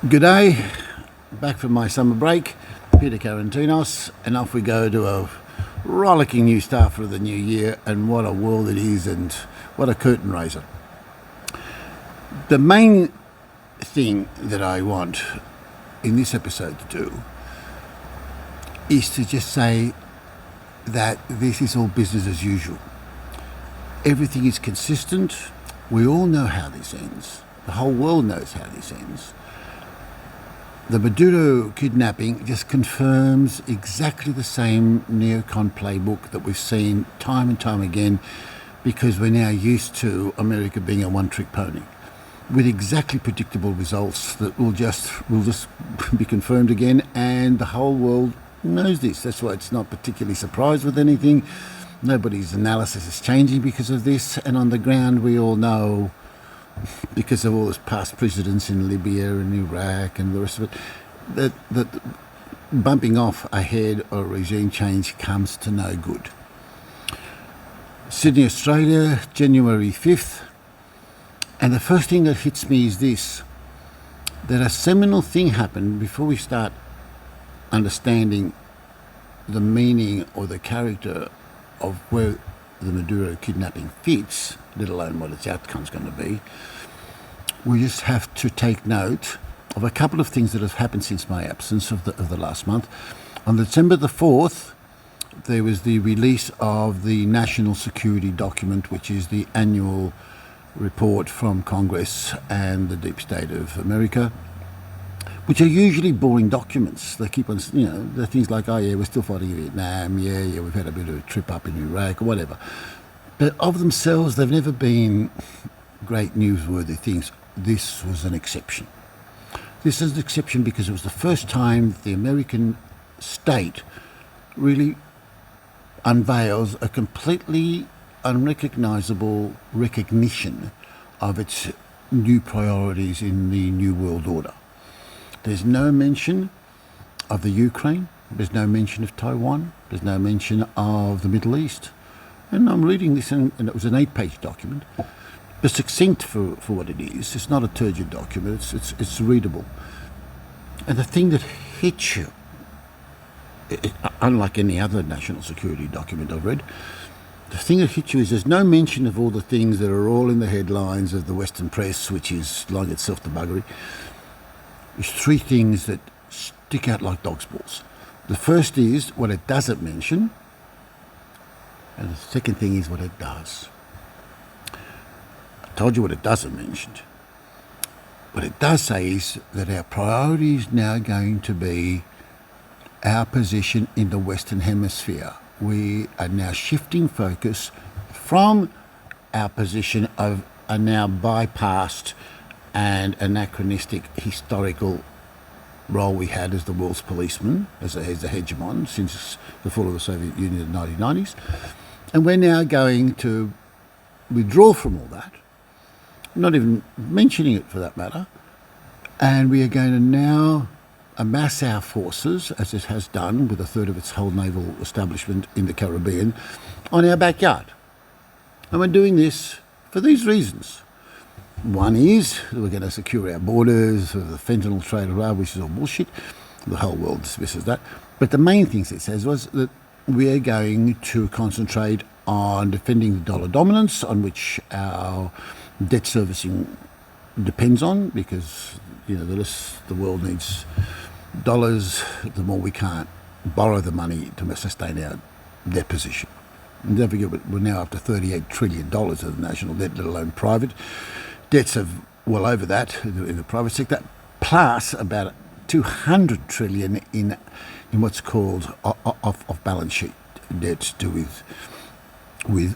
G'day, back from my summer break, Peter Carantinos, and off we go to a rollicking new start for the new year, and what a world it is, and what a curtain raiser. The main thing that I want in this episode to do is to just say that this is all business as usual. Everything is consistent. We all know how this ends. The whole world knows how this ends. The Maduro kidnapping just confirms exactly the same neocon playbook that we've seen time and time again, because we're now used to America being a one-trick pony with exactly predictable results that will just be confirmed again, and the whole world knows this. That's why it's not particularly surprised with anything. Nobody's analysis is changing because of this, and on the ground we all know, because of all those past precedents in Libya and Iraq and the rest of it, that bumping off ahead of regime change comes to no good. Sydney, Australia, January 5th, and the first thing that hits me is this, that a seminal thing happened before we start understanding the meaning or the character of where the Maduro kidnapping fits, let alone what its outcome's going to be. We just have to take note of a couple of things that have happened since my absence of the last month. On December the 4th, there was the release of the National Security Document, which is the annual report from Congress and the deep state of America, which are usually boring documents. They keep on, they're things like, oh yeah, we're still fighting in Vietnam, yeah, we've had a bit of a trip up in Iraq, or whatever. But of themselves, they've never been great newsworthy things. This was an exception. This is an exception because it was the first time the American state really unveils a completely unrecognisable recognition of its new priorities in the New World Order. There's no mention of the Ukraine, there's no mention of Taiwan, there's no mention of the Middle East. And I'm reading this, and it was an 8-page document, but succinct for what it is. It's not a turgid document, it's readable. And the thing that hits you, unlike any other national security document I've read, the thing that hits you is there's no mention of all the things that are all in the headlines of the Western press, which is lying itself to buggery. There's three things that stick out like dog's balls. The first is what it doesn't mention, and the second thing is what it does. I told you what it doesn't mention. What it does say is that our priority is now going to be our position in the Western Hemisphere. We are now shifting focus from our position of a now bypassed and anachronistic historical role we had as the world's policeman, as the hegemon since the fall of the Soviet Union in the 1990s. And we're now going to withdraw from all that, not even mentioning it for that matter, and we are going to now amass our forces, as it has done with a third of its whole naval establishment in the Carribean, on our backyard. And we're doing this for these reasons. One is that we're going to secure our borders, the fentanyl trade, which is all bullshit. The whole world dismisses that. But the main things it says was that we are going to concentrate on defending the dollar dominance, on which our debt servicing depends on, because the less the world needs dollars, the more we can't borrow the money to sustain our debt position. And don't forget, we're now up to $38 trillion of the national debt, let alone private. Debts of well over that in the private sector, plus about 200 trillion in what's called off-balance sheet debts to do with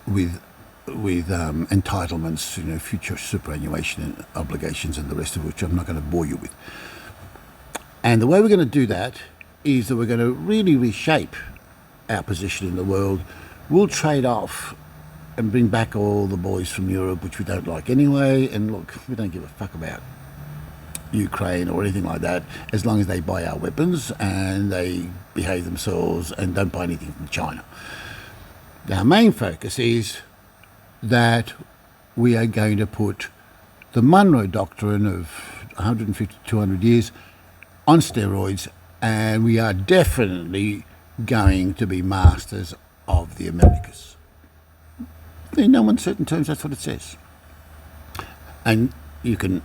entitlements, future superannuation obligations, and the rest of which I'm not going to bore you with. And the way we're going to do that is that we're going to really reshape our position in the world. We'll trade off and bring back all the boys from Europe, which we don't like anyway. And look, we don't give a fuck about Ukraine or anything like that, as long as they buy our weapons and they behave themselves and don't buy anything from China. Our main focus is that we are going to put the Monroe Doctrine 150 to 200 years on steroids, and we are definitely going to be masters of the Americas. In no uncertain terms, that's what it says. And you can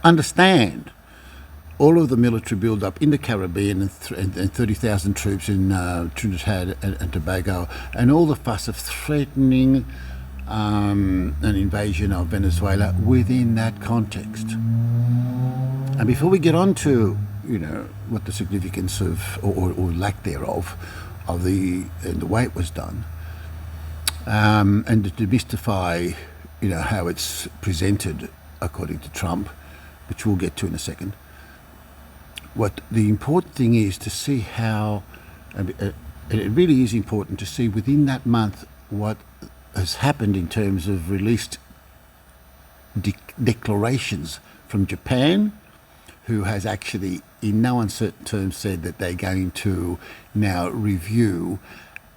understand all of the military build-up in the Caribbean and 30,000 troops in Trinidad and Tobago, and all the fuss of threatening an invasion of Venezuela within that context. And before we get on to, what the significance of, or lack thereof, of the way it was done, and to demystify, how it's presented according to Trump, which we'll get to in a second. What the important thing is to see how, it really is important to see within that month what has happened in terms of released declarations from Japan, who has actually, in no uncertain terms, said that they're going to now review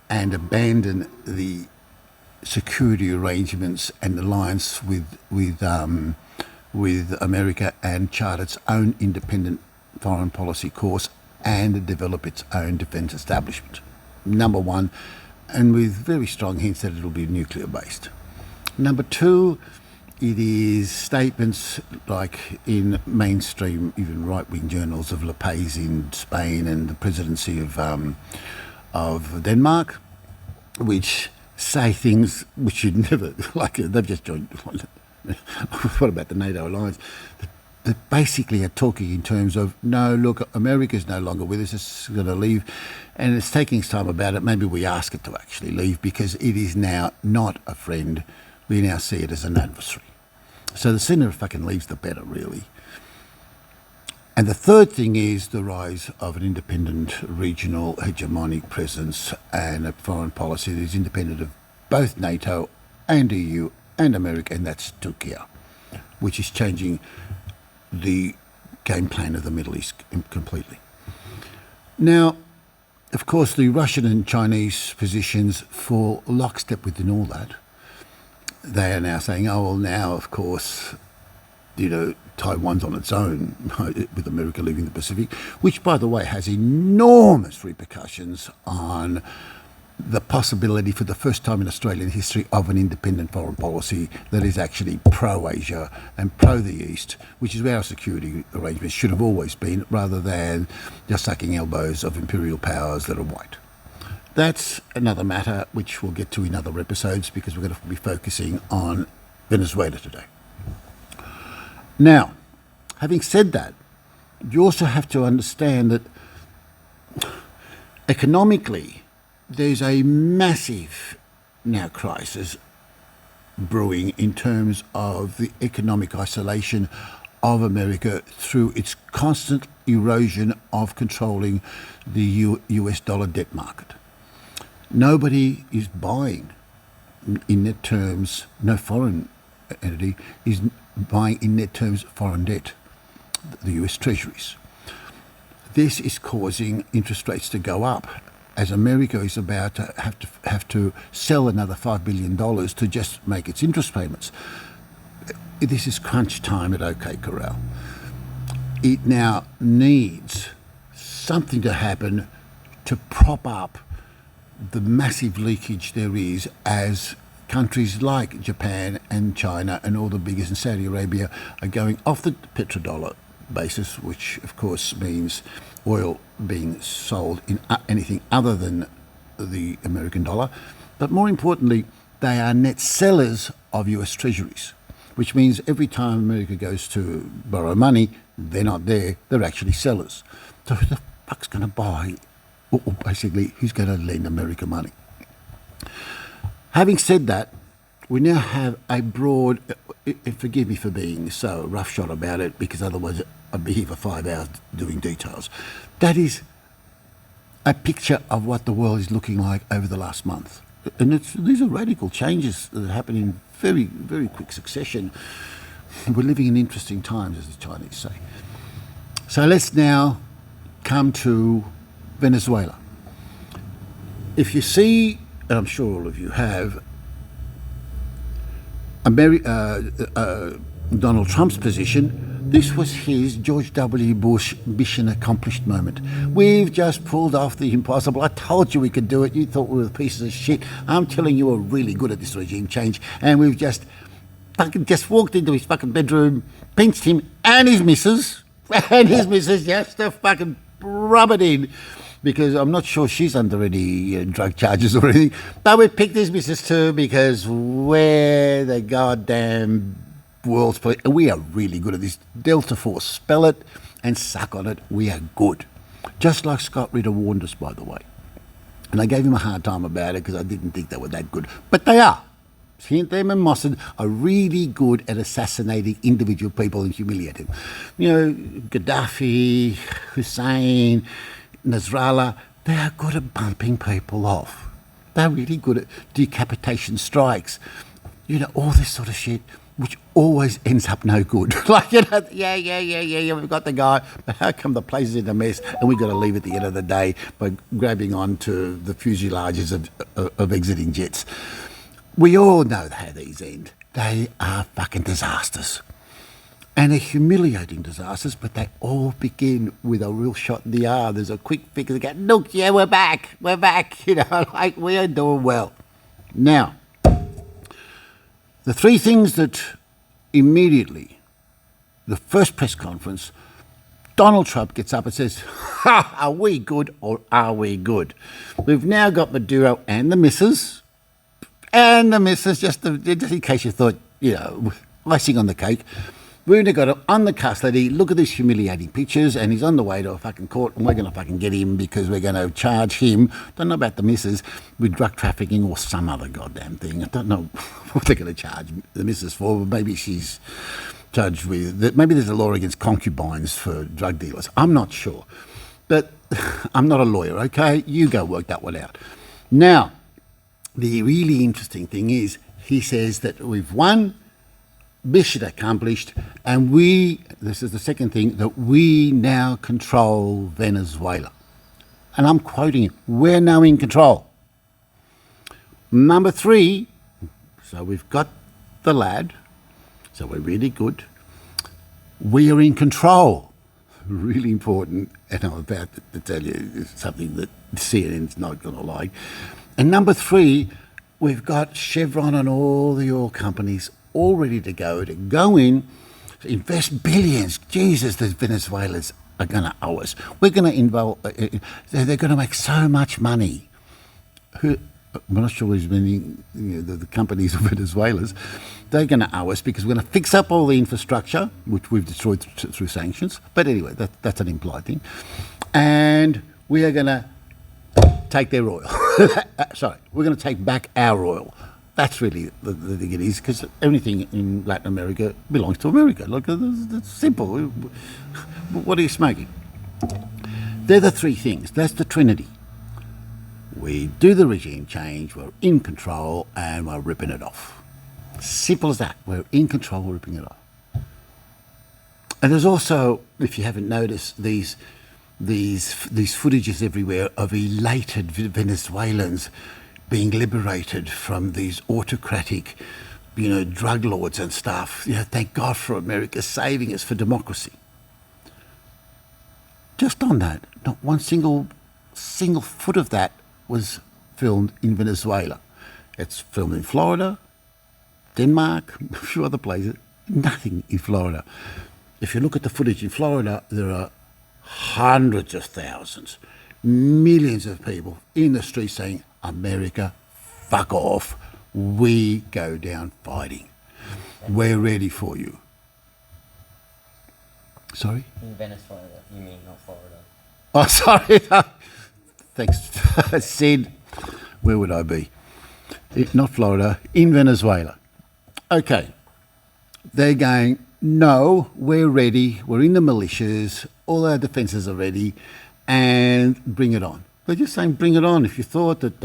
and abandon the security arrangements and alliance with America and chart its own independent foreign policy course and develop its own defence establishment. Number one, and with very strong hints that it'll be nuclear based. Number two, it is statements like in mainstream, even right-wing journals of Le Pays in Spain and the presidency of Denmark, which say things which you'd never, they've just joined. What about the NATO alliance? That basically are talking in terms of, no, look, America's no longer with us, it's going to leave, and it's taking its time about it. Maybe we ask it to actually leave because it is now not a friend. We now see it as an adversary. So the sooner it fucking leaves, the better, really. And the third thing is the rise of an independent regional hegemonic presence and a foreign policy that is independent of both NATO and EU and America, and that's Turkey, which is changing the game plan of the Middle East completely. Now, of course, the Russian and Chinese positions fall lockstep within all that. They are now saying, oh, well, now, of course, Taiwan's on its own with America leaving the Pacific, which, by the way, has enormous repercussions on the possibility for the first time in Australian history of an independent foreign policy that is actually pro-Asia and pro-the East, which is where our security arrangements should have always been, rather than just sucking elbows of imperial powers that are white. That's another matter which we'll get to in other episodes because we're going to be focusing on Venezuela today. Now, having said that, you also have to understand that economically, there's a massive now crisis brewing in terms of the economic isolation of America through its constant erosion of controlling the US dollar debt market. Nobody is buying in net terms, no foreign entity is buying in net terms foreign debt, the US treasuries. This is causing interest rates to go up, as America is about to have to sell another $5 billion to just make its interest payments. This is crunch time at OK Corral. It now needs something to happen to prop up the massive leakage there is as countries like Japan and China and all the biggest in Saudi Arabia are going off the petrodollar basis, which of course means oil being sold in anything other than the American dollar. But more importantly, they are net sellers of US treasuries, which means every time America goes to borrow money, they're not there, they're actually sellers. So who the fuck's going to buy, or basically who's going to lend America money? Having said that, we now have a broad, forgive me for being so roughshod about it, because otherwise I'd be here for 5 hours doing details. That is a picture of what the world is looking like over the last month. And these are radical changes that happen in very, very quick succession. We're living in interesting times, as the Chinese say. So let's now come to Venezuela. If you see, and I'm sure all of you have, Donald Trump's position This was his George W. Bush mission accomplished moment. We've just pulled off the impossible. I told you we could do it. You thought we were pieces of shit. I'm telling you, we're really good at this regime change. And we've just walked into his fucking bedroom, pinched him and his missus, just to fucking rub it in. Because I'm not sure she's under any drug charges or anything. But we picked his missus too because we're the goddamn world's police. And we are really good at this. Delta Force, spell it and suck on it. We are good. Just like Scott Ritter warned us, by the way. And I gave him a hard time about it because I didn't think they were that good. But they are. Them and Mossad are really good at assassinating individual people and humiliating them. You know, Gaddafi, Hussein, Nasrallah, they are good at bumping people off. They're really good at decapitation strikes. You know, all this sort of shit, which always ends up no good. Like, you know, yeah, we've got the guy, but how come the place is in a mess and we've got to leave at the end of the day by grabbing onto the fuselages of exiting jets? We all know how these end. They are fucking disasters. And they're humiliating disasters, but they all begin with a real shot in the arm. There's a quick fix. They go, look, yeah, we're back. You know, like, we are doing well. Now, the three things that immediately, the first press conference, Donald Trump gets up and says, ha, are we good or are we good? We've now got Maduro and the missus, just in case you thought, you know, icing on the cake. We've now got him on the custody. Look at these humiliating pictures, and he's on the way to a fucking court, and we're going to fucking get him because we're going to charge him, don't know about the missus, with drug trafficking or some other goddamn thing. I don't know what they're going to charge the missus for, but maybe she's charged with, maybe there's a law against concubines for drug dealers. I'm not sure. But I'm not a lawyer, okay? You go work that one out. Now, the really interesting thing is, he says that we've won, mission accomplished, and this is the second thing, that we now control Venezuela. And I'm quoting him, we're now in control. Number 3, so we've got the lad, so we're really good. We are in control. Really important, and I'm about to tell you something that CNN's not going to like. And number 3, we've got Chevron and all the oil companies all ready to go in, invest billions. Jesus, the Venezuelans are going to owe us. We're going to involve, they're going to make so much money. I'm not sure who's meaning, you know, the companies of Venezuelans. They're going to owe us because we're going to fix up all the infrastructure, which we've destroyed through sanctions. But anyway, that's an implied thing. And we are going to take their oil. Sorry, we're going to take back our oil. That's really the thing it is, because everything in Latin America belongs to America. Like, it's simple. What are you smoking? They're the 3 things. That's the Trinity. We do the regime change, we're in control, and we're ripping it off. Simple as that. We're in control, we're ripping it off. And there's also, if you haven't noticed, these footages everywhere of elated Venezuelans being liberated from these autocratic, you know, drug lords and stuff. You know, thank God for America saving us, for democracy. Just on that, not one single foot of that was filmed in Venezuela. It's filmed in Florida, Denmark, a few other places. Nothing in Florida. If you look at the footage in Florida, there are hundreds of thousands, millions of people in the streets saying, America, fuck off. We go down fighting. We're ready for you. Sorry? In Venezuela, you mean, not Florida. Oh, sorry. Thanks. Sid, where would I be? Not Florida, in Venezuela. Okay. They're going, no, we're ready. We're in the militias. All our defences are ready. And bring it on. They're just saying, bring it on. If you thought that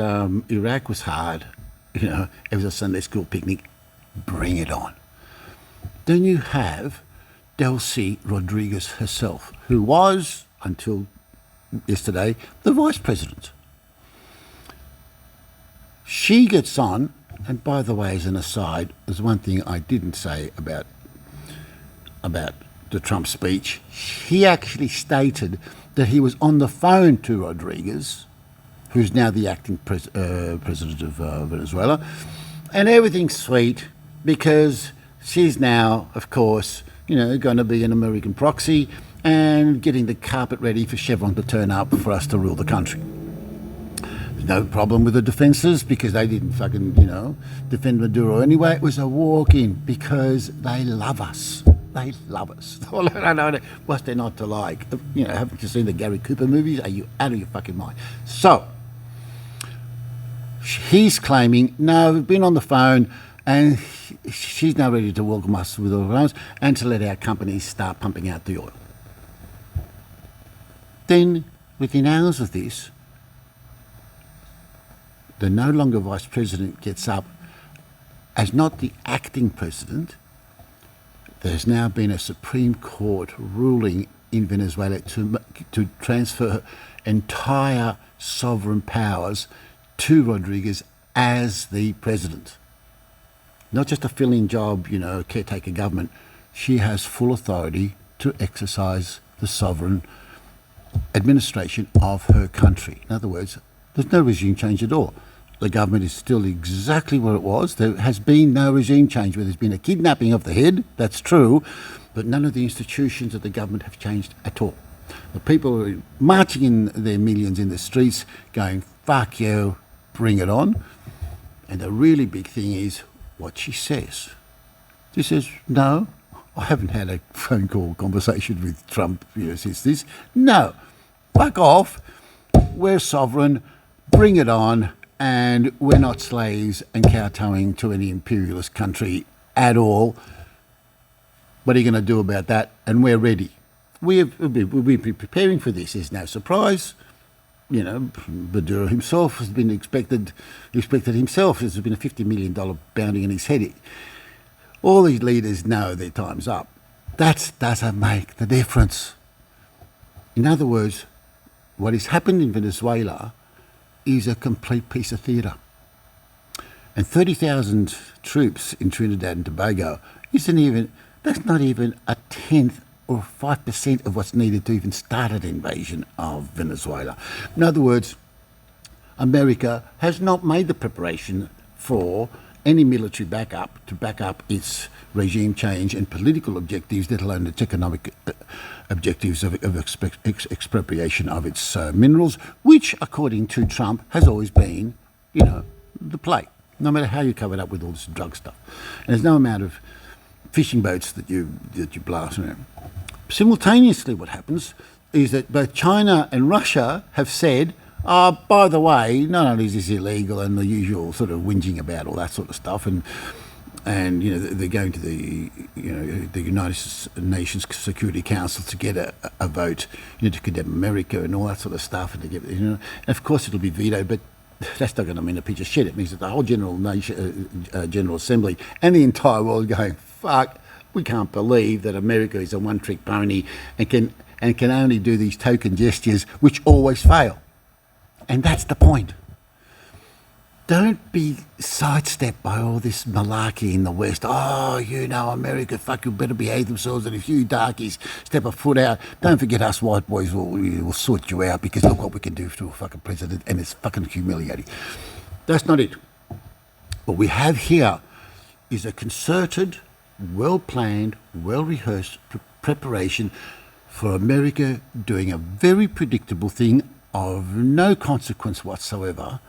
Iraq was hard, you know, it was a Sunday school picnic, bring it on. Then you have Delcy Rodriguez herself, who was, until yesterday, the vice president. She gets on, and by the way, as an aside, there's one thing I didn't say about the Trump speech, he actually stated that he was on the phone to Rodriguez, who's now the acting president of Venezuela, and everything's sweet because she's now, of course, going to be an American proxy and getting the carpet ready for Chevron to turn up for us to rule the country. There's no problem with the defences because they didn't fucking, defend Maduro anyway. It was a walk-in because they love us. They love us. What's there not to like? Haven't you seen the Gary Cooper movies? Are you out of your fucking mind? So, he's claiming, no, we've been on the phone and she's now ready to welcome us with all arms and to let our companies start pumping out the oil. Then, within hours of this, the no longer vice president gets up as not the acting president. There's now been a Supreme Court ruling in Venezuela to transfer entire sovereign powers to Rodriguez as the president. Not just a fill-in job, caretaker government. She has full authority to exercise the sovereign administration of her country. In other words, there's no regime change at all. The government is still exactly where it was. There has been no regime change where there's been a kidnapping of the head, that's true, but none of the institutions of the government have changed at all. The people are marching in their millions in the streets going, fuck you, bring it on. And the really big thing is what she says. She says, no, I haven't had a phone call conversation with Trump since this. No, fuck off, we're sovereign, bring it on, and we're not slaves and kowtowing to any imperialist country at all. What are you going to do about that? And we're ready. We've been preparing for this. There's no surprise. Maduro himself has been expected himself. There's been a $50 million bounty on his head. All these leaders know their time's up. That doesn't make the difference. In other words, what has happened in Venezuela is a complete piece of theatre. And 30,000 troops in Trinidad and Tobago that's not even a tenth or 5% of what's needed to even start an invasion of Venezuela. In other words, America has not made the preparation for any military backup to back up its regime change and political objectives, let alone its economic objectives of expropriation of its minerals, which, according to Trump, has always been, the play, no matter how you cover it up with all this drug stuff. And there's no amount of fishing boats that you blast around. Simultaneously, what happens is that both China and Russia have said, by the way, not only is this illegal and the usual sort of whinging about all that sort of stuff, and they're going to the United Nations Security Council to get a vote, to condemn America and all that sort of stuff, and to get, and of course it'll be vetoed, but that's not going to mean a piece of shit. It means that the whole General Assembly and the entire world are going, fuck, we can't believe that America is a one-trick pony and can only do these token gestures which always fail. And that's the point. Don't be sidestepped by all this malarkey in the West. Oh, America, fuck, you better behave themselves, and if you darkies step a foot out, don't forget us white boys will sort you out, because look what we can do to a fucking president, and it's fucking humiliating. That's not it. What we have here is a concerted, well-planned, well-rehearsed preparation for America doing a very predictable thing of no consequence whatsoever,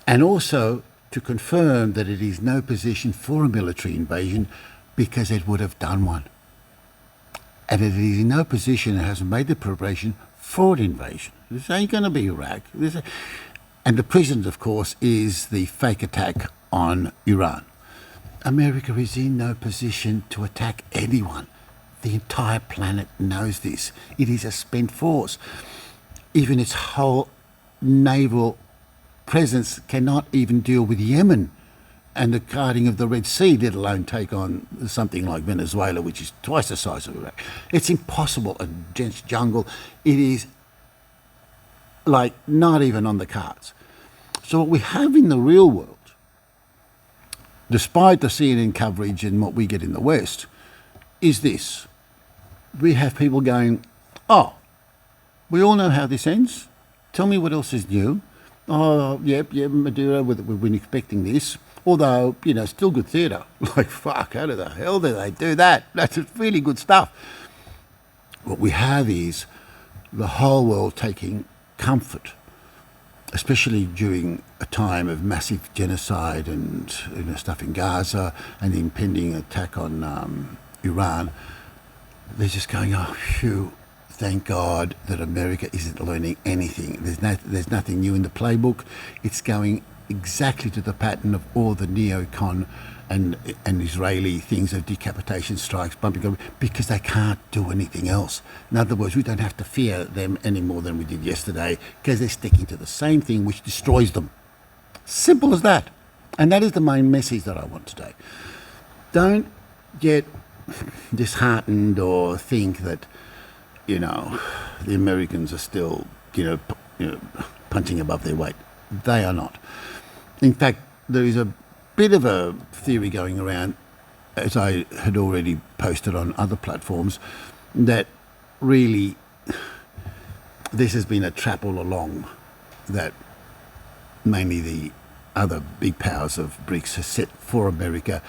and also to confirm that it is no position for a military invasion because it would have done one. And it is in no position, it hasn't made the preparation for an invasion. This ain't going to be Iraq. And the president, of course, is the fake attack on Iran. America is in no position to attack anyone. The entire planet knows this. It is a spent force. Even its whole naval presence cannot even deal with Yemen and the guarding of the Red Sea, let alone take on something like Venezuela, which is twice the size of Iraq. It's impossible. A dense jungle. It is like not even on the cards. So what we have in the real world, despite the CNN coverage and what we get in the West, is this. we have people going, oh, we all know how this ends. Tell me what else is new. Oh, yep, Maduro, we've been expecting this. Although, still good theatre. Like, fuck, how the hell do they do that? That's really good stuff. What we have is the whole world taking comfort, especially during a time of massive genocide and stuff in Gaza and the impending attack on Iran. They're just going, oh, phew, thank God that America isn't learning anything. There's nothing new in the playbook. It's going exactly to the pattern of all the neocon and Israeli things of decapitation strikes, bumping, because they can't do anything else. In other words, we don't have to fear them any more than we did yesterday because they're sticking to the same thing which destroys them. Simple as that. And that is the main message that I want today. Don't get disheartened or think that, the Americans are still, punching above their weight. They are not. In fact, there is a bit of a theory going around, as I had already posted on other platforms, that really this has been a trap all along that mainly the other big powers of BRICS have set for America,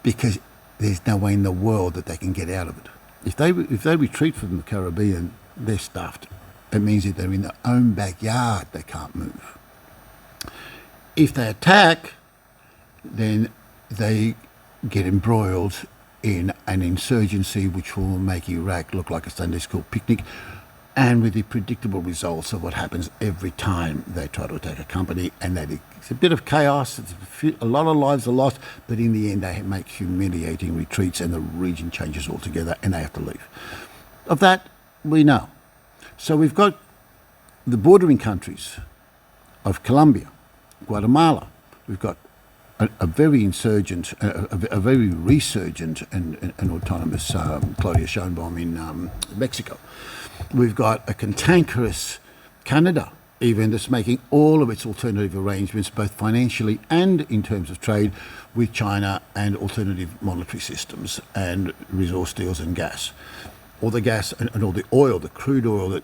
because there's no way in the world that they can get out of it. If they retreat from the Caribbean, they're stuffed. It means that they're in their own backyard, they can't move. If they attack, then they get embroiled in an insurgency which will make Iraq look like a Sunday school picnic, and with the predictable results of what happens every time they try to attack a company, and that it's a bit of chaos, a lot of lives are lost, but in the end they make humiliating retreats and the region changes altogether and they have to leave. Of that, we know. So we've got the bordering countries of Colombia, Guatemala. We've got a very insurgent, a very resurgent and autonomous Claudia Sheinbaum in Mexico. We've got a cantankerous Canada, even, that's making all of its alternative arrangements, both financially and in terms of trade, with China and alternative monetary systems and resource deals and gas. All the gas and all the oil, the crude oil that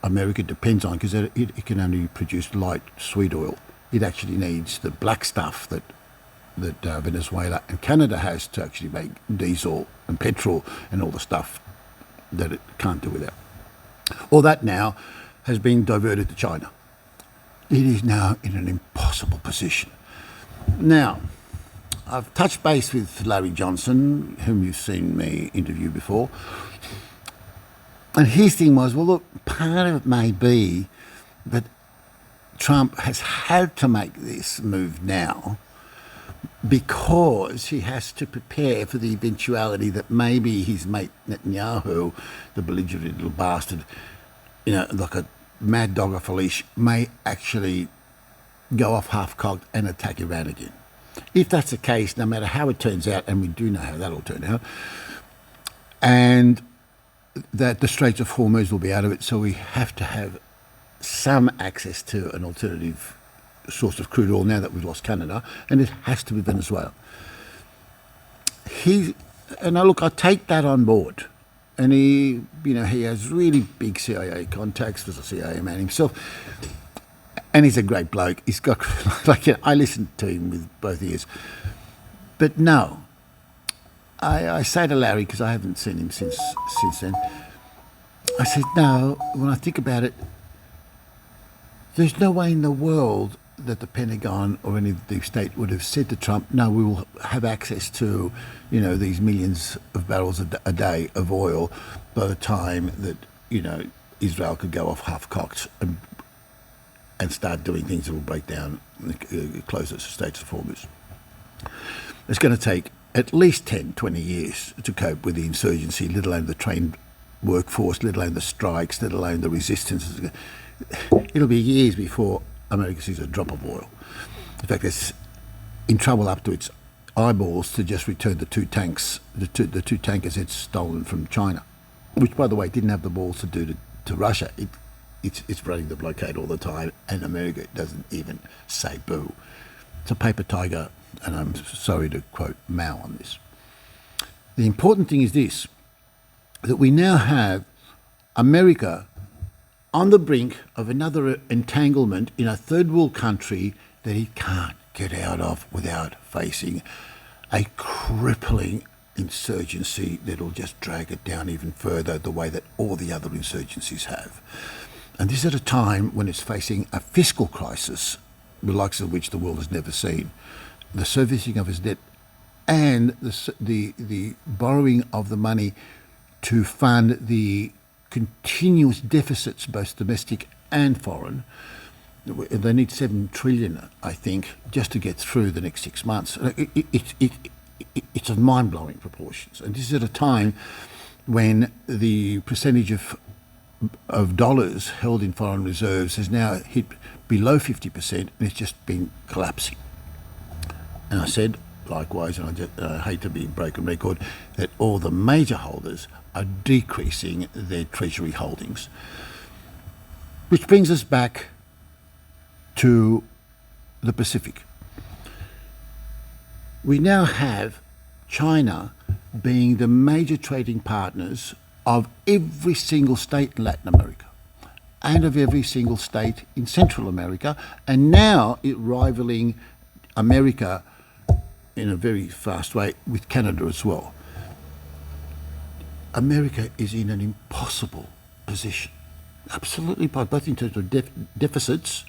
America depends on, because it can only produce light, sweet oil. It actually needs the black stuff that Venezuela and Canada has to actually make diesel and petrol and all the stuff that it can't do without. All that now has been diverted to China. It is now in an impossible position. Now, I've touched base with Larry Johnson, whom you've seen me interview before, and his thing was, well, look, part of it may be that Trump has had to make this move now because he has to prepare for the eventuality that maybe his mate Netanyahu, the belligerent little bastard, like a mad dog off a leash, may actually go off half-cocked and attack Iran again. If that's the case, no matter how it turns out, and we do know how that'll turn out, and that the Straits of Hormuz will be out of it, so we have to have some access to an alternative source of crude oil now that we've lost Canada, and it has to be Venezuela. I take that on board, and he has really big CIA contacts, was a CIA man himself, and he's a great bloke. He's got I listened to him with both ears, but no, I say to Larry, because I haven't seen him since then, I said, no, when I think about it, there's no way in the world that the Pentagon or any of the deep state would have said to Trump, no, we will have access to, these millions of barrels a day of oil by the time that, Israel could go off half-cocked and start doing things that will break down and close the Straits of Hormuz. It's going to take at least 10, 20 years to cope with the insurgency, let alone the trained workforce, let alone the strikes, let alone the resistance. It'll be years before America sees a drop of oil. In fact, it's in trouble up to its eyeballs to just return the two tankers it's stolen from China, which, by the way, didn't have the balls to do to Russia. It's running the blockade all the time, and America doesn't even say boo. It's a paper tiger, and I'm sorry to quote Mao on this. The important thing is this. that we now have America on the brink of another entanglement in a third world country that he can't get out of without facing a crippling insurgency that'll just drag it down even further, the way that all the other insurgencies have. And this at a time when it's facing a fiscal crisis, the likes of which the world has never seen, the servicing of its debt and the borrowing of the money to fund the continuous deficits, both domestic and foreign. They need 7 trillion, I think, just to get through the next 6 months. It's of mind-blowing proportions. And this is at a time when the percentage of dollars held in foreign reserves has now hit below 50%, and it's just been collapsing. And I said, likewise, and I hate to be broken record, that all the major holders are decreasing their treasury holdings. Which brings us back to the Pacific. We now have China being the major trading partners of every single state in Latin America and of every single state in Central America, and now it rivaling America in a very fast way with Canada as well. America is in an impossible position, absolutely, both in terms of deficits,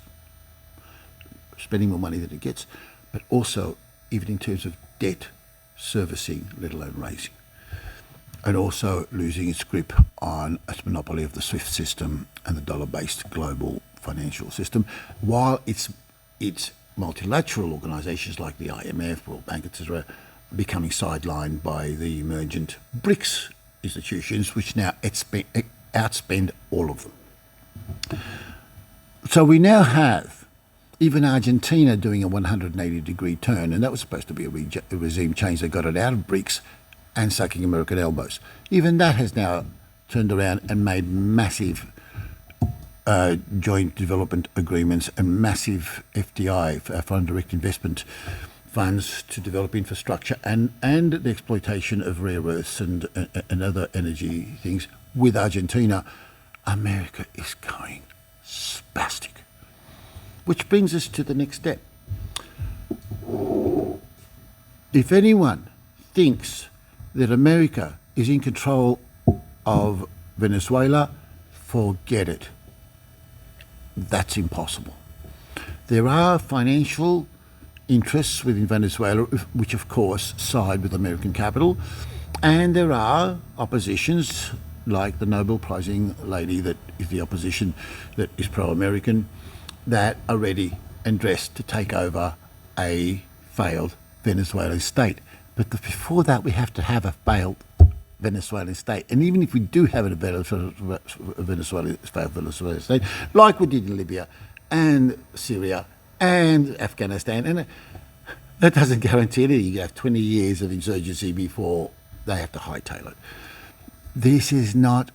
spending more money than it gets, but also even in terms of debt servicing, let alone raising, and also losing its grip on its monopoly of the SWIFT system and the dollar-based global financial system, while its multilateral organisations like the IMF, World Bank, etc., becoming sidelined by the emergent BRICS institutions, which now outspend all of them. So we now have even Argentina doing a 180-degree turn, and that was supposed to be a regime change that got it out of BRICS and sucking American elbows. Even that has now turned around and made massive joint development agreements and massive FDI, foreign direct investment funds, to develop infrastructure and the exploitation of rare earths and other energy things with Argentina. America is going spastic. Which brings us to the next step. If anyone thinks that America is in control of Venezuela, forget it. That's impossible. There are financial interests within Venezuela, which of course side with American capital, and there are oppositions like the Nobel Prizing lady that is the opposition that is pro-American, that are ready and dressed to take over a failed Venezuelan state. But before that, we have to have a failed Venezuelan state. And even if we do have a failed Venezuelan state, like we did in Libya and Syria and Afghanistan, and that doesn't guarantee anything. You have 20 years of insurgency before they have to hightail it. This is not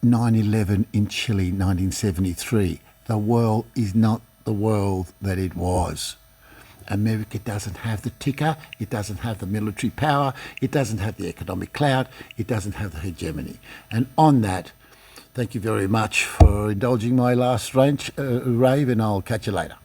9/11 in Chile, 1973. The world is not the world that it was. America doesn't have the ticker, it doesn't have the military power, it doesn't have the economic clout, it doesn't have the hegemony. And on that, thank you very much for indulging my last rave, and I'll catch you later.